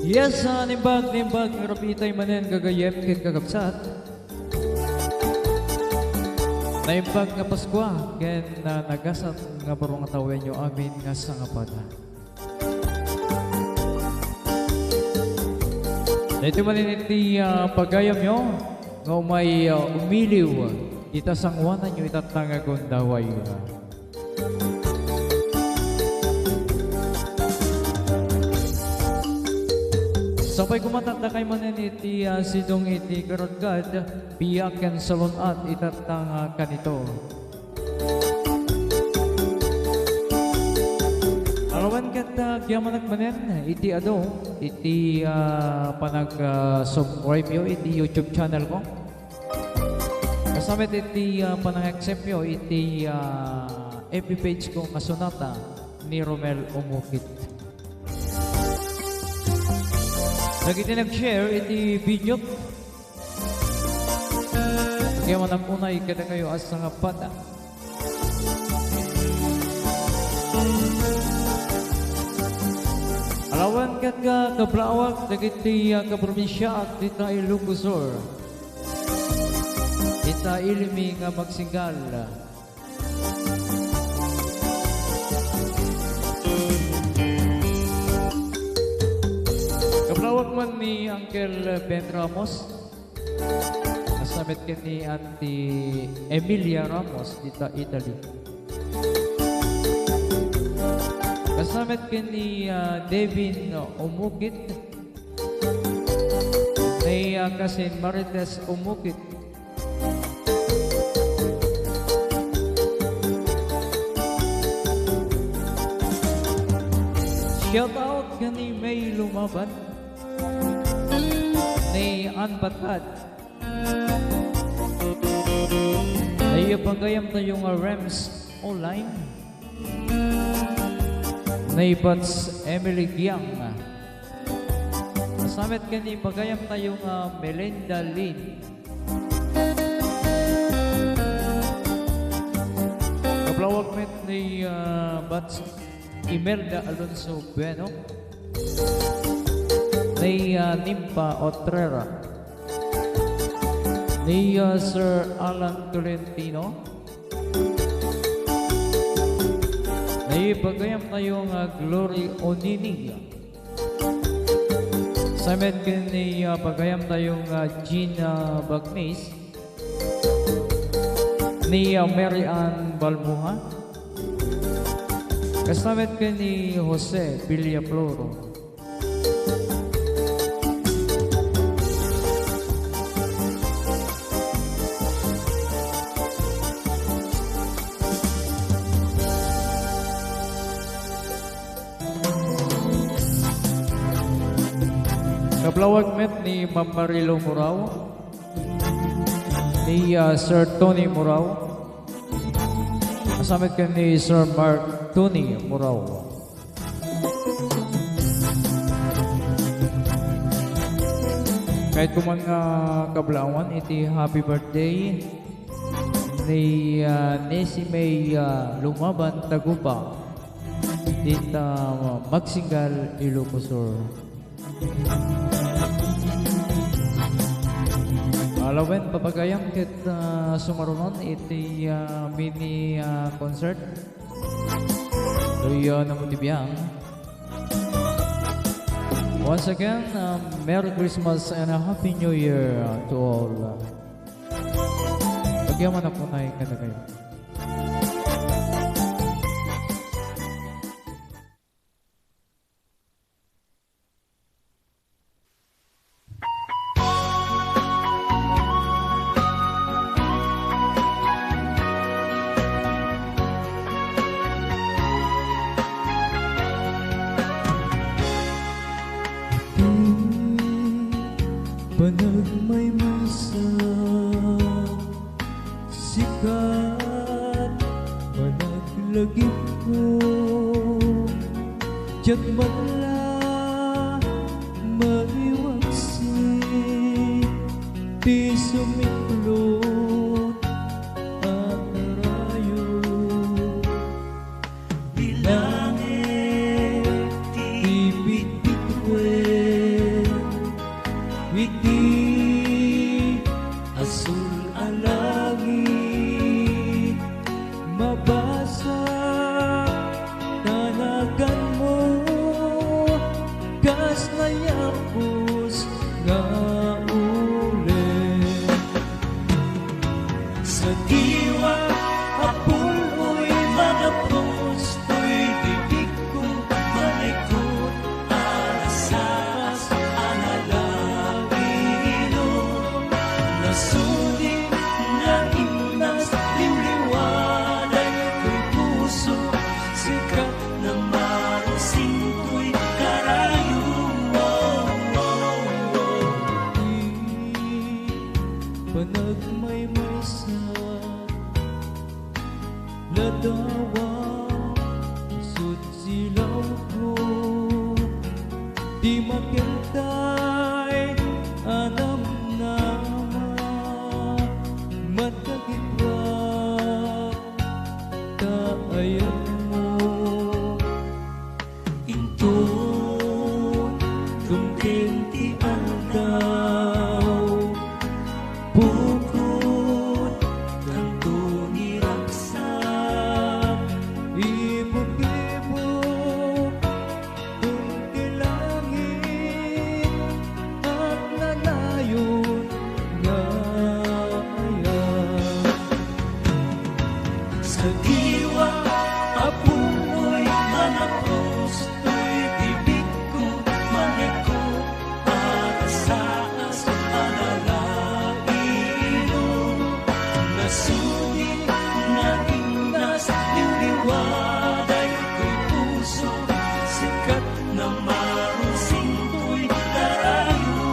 Yes, nimbag, rapitay manen gagayem kit kakabsat. Naimbag nga Paskwa, ken nagasat nga barong atawen nyo amin nga sangapada. Ito manin iti pagayam nyo, nga may umiliw, itasangwanan nyo itatangagong daway. Sabay kumatanda kay manen iti sidong iti karagad biyaken salunat itatang kanito. Alawan kat gyamanak manen iti ado iti panag subscribe yo iti YouTube channel ko. Kasamit iti panang-accept yo iti FB page ko kasunata ni Romel Umukit. Nagiti nag-share iti video. Kaya manapunay kada kayo as nga pata. Alawan kat ka kablawak nagiti kaprobinsya at dita Ilocosur. Dita ilimi nga magsinggal. Kablawak man ni Uncle Ben Ramos. Kasamit ka ni Auntie Emilia Ramos dita Italy. Kasamit ka ni Devin Umukit. Ni kasin Marites Umukit. Shout out ka ni May Lumaban. Ni Anbatad. Naipagayam tayong Rems online. Naipats Emily Giang. Kasamit ka ni pagayam tayong Melinda Lin. Kablawag met ni Bats Imelda Alonso Bueno. Ni Nimpa Otrera. Ni Sir Alan Tolentino. Ni pagayam tayong Glory Onini. Samet kin ni pagayam tayong Gina Bagnis. Ni Mary Ann Balmuha. Kasamet kin ni Jose Villafloro. Kablawag met ni Ma'am Marilo Murao. Ni Sir Tony Murao. Kasamit ka ni Sir Mark Tony Murao. Kahit kung mga kablawan, iti happy birthday ni Nessie May Lumaban Tagupa dita Magsinggal Ilocosur. Alawen papagayam ket sumarunon iti mini concert. Tuyo namutibiyang. Once again, Merry Christmas and a Happy New Year to all. Pagyaman na po na ikata kayo. Panagmay masa sikat panaglagip ko Diyak manla maiwaksi di sumiklot ang rayo di langit di bitbitwe nga yapos nga ulit. Sa diwa apuloy mga prosto'y bibig ko malikot alasas analagino. Nasulit na himnas liwliwanay ko'y puso sikat na marusing ko'y karayo. Panagmaymay sa ladawa isod silaw ko di makintay anam nama matagitwa kaayan mo intun kumkenti ang daw bukod kanto ni raksa ibog-ibog kunti langit at nanayon nga ayan. Sa diwa apunoy manapos to'y bibig ko malikot para sa nasulit na himnas liwliwanay ko'y puso sikat na marusing ko'y karayo.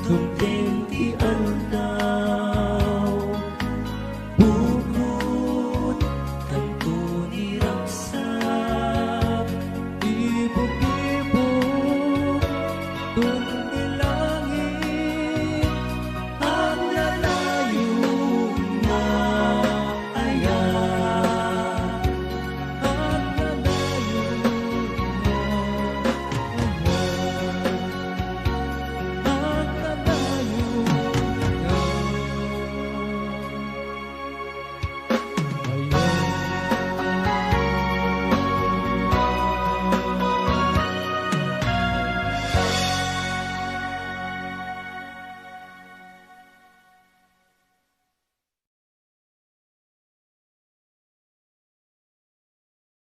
Kumtenti ang daw bukod kanto ni raksa ibog-ibog